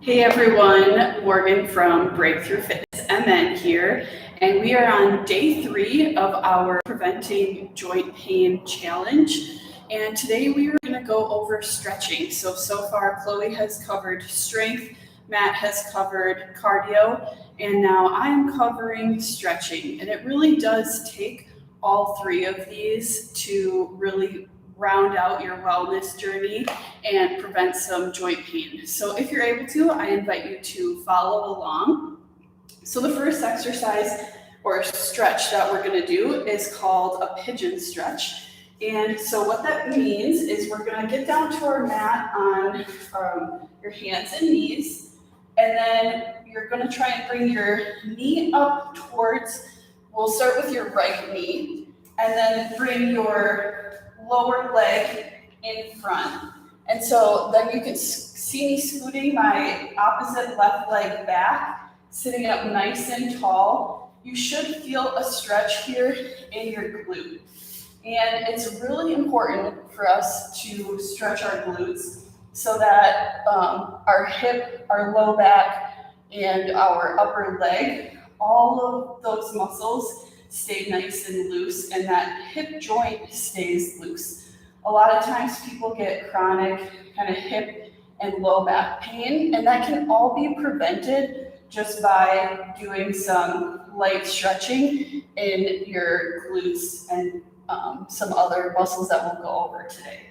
Hey everyone, Morgan from Breakthrough Fitness MN here, and we are on day 3 of our Preventing Joint Pain Challenge. And today we are going to go over stretching. So far Chloe has covered strength, Matt has covered cardio, and now I'm covering stretching. And it really does take all 3 of these to really round out your wellness journey and prevent some joint pain. So if you're able to, I invite you to follow along. So the first exercise or stretch that we're going to do is called a pigeon stretch. And so what that means is we're going to get down to our mat on your hands and knees, and then you're going to try and bring your knee up towards, we'll start with your right knee, and then bring your lower leg in front. And so then you can see me scooting my opposite left leg back, sitting up nice and tall. You should feel a stretch here in your glute. And it's really important for us to stretch our glutes so that our hip, our low back, and our upper leg, all of those muscles stay nice and loose, and that hip joint stays loose. A lot of times people get chronic kind of hip and low back pain, and that can all be prevented just by doing some light stretching in your glutes and some other muscles that we'll go over today.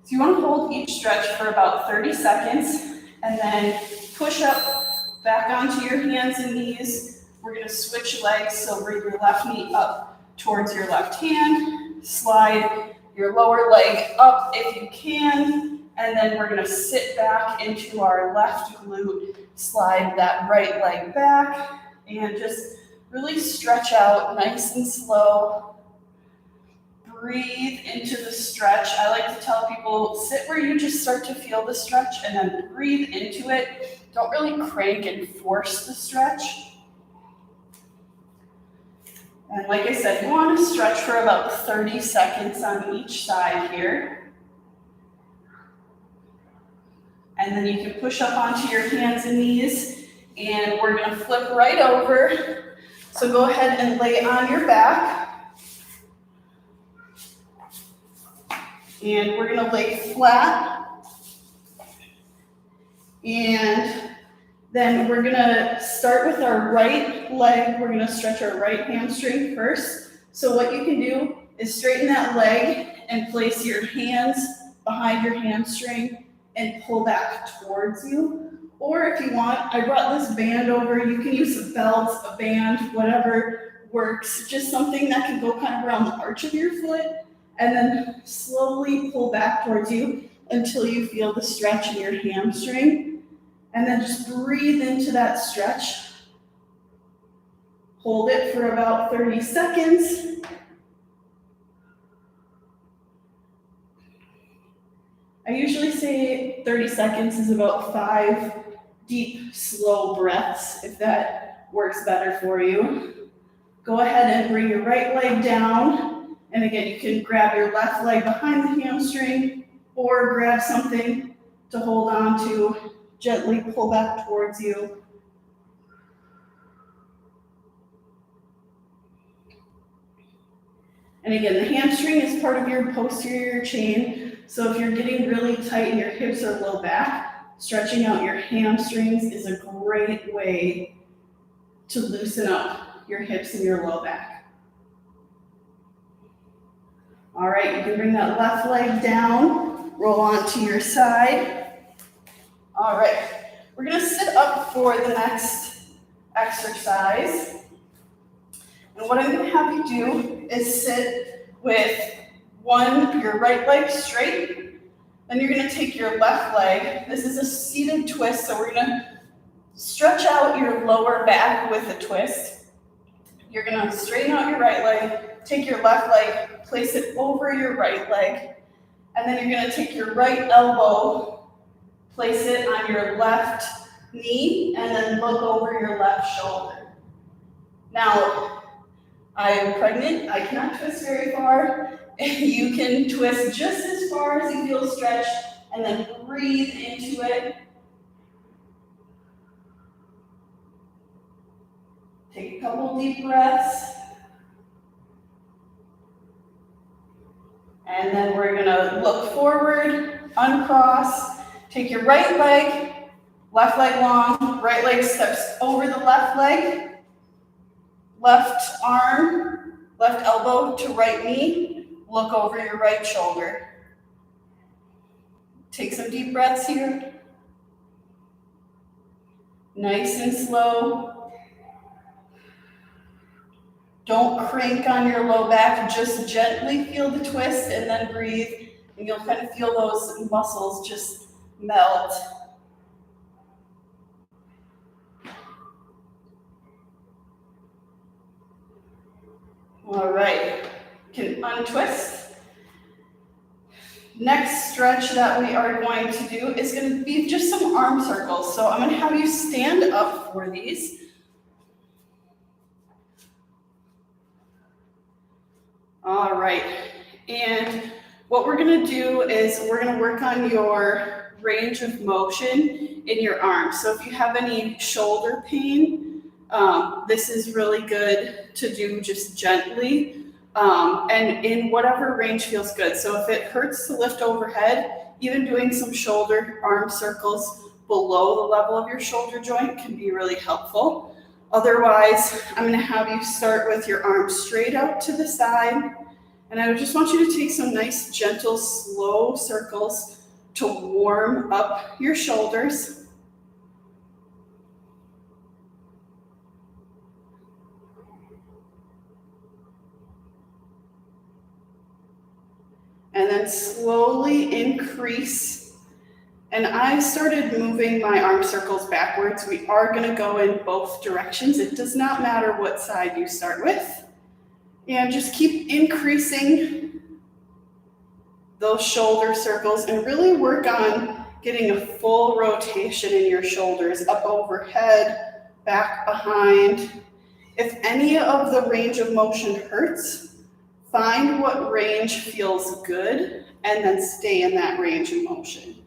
So you want to hold each stretch for about 30 seconds, and then push up back onto your hands and knees. We're going to switch legs, so bring your left knee up towards your left hand, slide your lower leg up if you can, and then we're going to sit back into our left glute, slide that right leg back, and just really stretch out nice and slow. Breathe into the stretch. I like to tell people, sit where you just start to feel the stretch and then breathe into it. Don't really crank and force the stretch. And like I said, you want to stretch for about 30 seconds on each side here. And then you can push up onto your hands and knees, and we're going to flip right over. So go ahead and lay on your back. And we're going to lay flat. And then we're going to start with our right leg. We're going to stretch our right hamstring first. So what you can do is straighten that leg and place your hands behind your hamstring and pull back towards you. Or if you want, I brought this band over. You can use a belt, a band, whatever works. Just something that can go kind of around the arch of your foot, and then slowly pull back towards you until you feel the stretch in your hamstring. And then just breathe into that stretch. Hold it for about 30 seconds. I usually say 30 seconds is about 5 deep, slow breaths, if that works better for you. Go ahead and bring your right leg down. And again, you can grab your left leg behind the hamstring or grab something to hold on to. Gently pull back towards you. And again, the hamstring is part of your posterior chain. So if you're getting really tight and your hips are low back, stretching out your hamstrings is a great way to loosen up your hips and your low back. All right, you can bring that left leg down, roll onto your side. All right, we're going to sit up for the next exercise. And what I'm going to have you do is sit with your right leg straight. Then you're going to take your left leg. This is a seated twist, so we're going to stretch out your lower back with a twist. You're going to straighten out your right leg, take your left leg, place it over your right leg, and then you're going to take your right elbow, place it on your left knee, and then look over your left shoulder. Now, I am pregnant. I cannot twist very far. You can twist just as far as you feel stretched, and then breathe into it. Take a couple deep breaths. And then we're gonna look forward, uncross, take your right leg, left leg long, right leg steps over the left leg, left arm, left elbow to right knee, look over your right shoulder. Take some deep breaths here. Nice and slow. Don't crank on your low back, just gently feel the twist and then breathe, and you'll kind of feel those muscles just melt. All right, you can untwist. Next stretch that we are going to do is going to be just some arm circles. So I'm going to have you stand up for these. All right, and what we're going to do is we're going to work on your range of motion in your arms. So if you have any shoulder pain, this is really good to do just gently. And in whatever range feels good. So if it hurts to lift overhead, even doing some shoulder arm circles below the level of your shoulder joint can be really helpful. Otherwise, I'm going to have you start with your arms straight out to the side. And I just want you to take some nice, gentle, slow circles to warm up your shoulders. And then slowly increase. And I started moving my arm circles backwards. We are going to go in both directions. It does not matter what side you start with. And just keep increasing those shoulder circles and really work on getting a full rotation in your shoulders, up overhead, back behind. If any of the range of motion hurts, find what range feels good and then stay in that range of motion.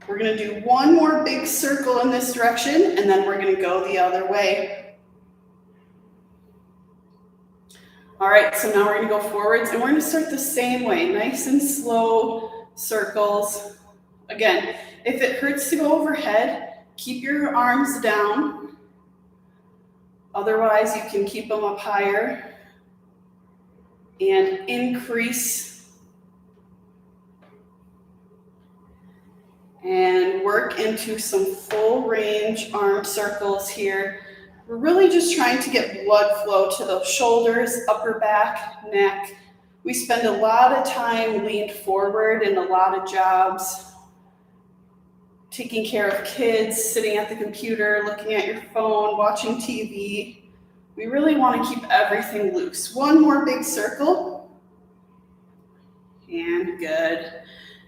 We're going to do one more big circle in this direction and then we're going to go the other way. All right, so now we're going to go forwards and we're going to start the same way, nice and slow circles. Again, if it hurts to go overhead, keep your arms down. Otherwise, you can keep them up higher and increase and work into some full range arm circles here. We're really just trying to get blood flow to those shoulders, upper back, neck. We spend a lot of time leaned forward in a lot of jobs, taking care of kids, sitting at the computer, looking at your phone, watching TV. We really want to keep everything loose. One more big circle. And good.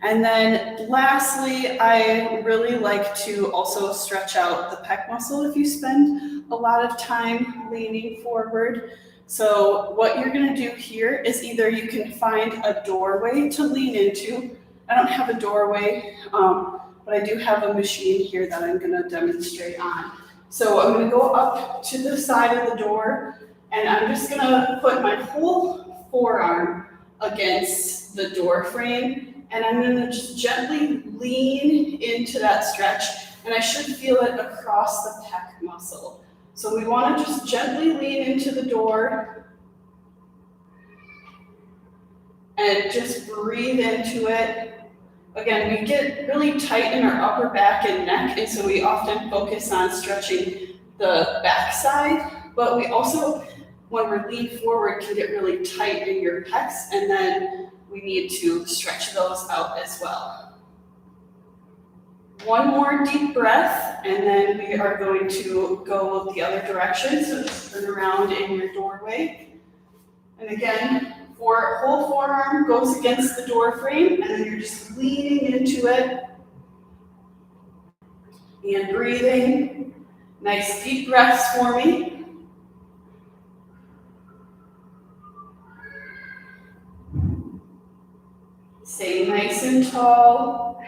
And then lastly, I really like to also stretch out the pec muscle if you spend a lot of time leaning forward. So what you're going to do here is either you can find a doorway to lean into. I don't have a doorway, but I do have a machine here that I'm going to demonstrate on. So I'm going to go up to the side of the door, and I'm just going to put my whole forearm against the door frame, and I'm going to just gently lean into that stretch, and I should feel it across the pec muscle. So we want to just gently lean into the door and just breathe into it. Again, we get really tight in our upper back and neck, and so we often focus on stretching the back side, but we also, when we're leaned forward, can get really tight in your pecs, and then we need to stretch those out as well. One more deep breath, and then we are going to go the other direction, so just turn around in your doorway. And again, whole forearm goes against the door frame, and then you're just leaning into it and breathing. Nice deep breaths for me. Stay nice and tall.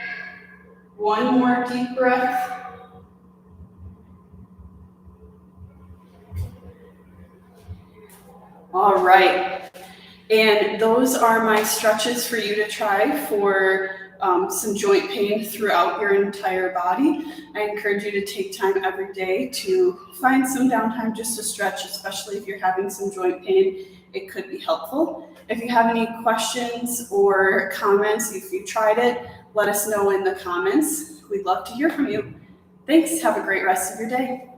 One more deep breath. All right. And those are my stretches for you to try for some joint pain throughout your entire body. I encourage you to take time every day to find some downtime just to stretch, especially if you're having some joint pain. It could be helpful. If you have any questions or comments, if you tried it, let us know in the comments. We'd love to hear from you. Thanks. Have a great rest of your day.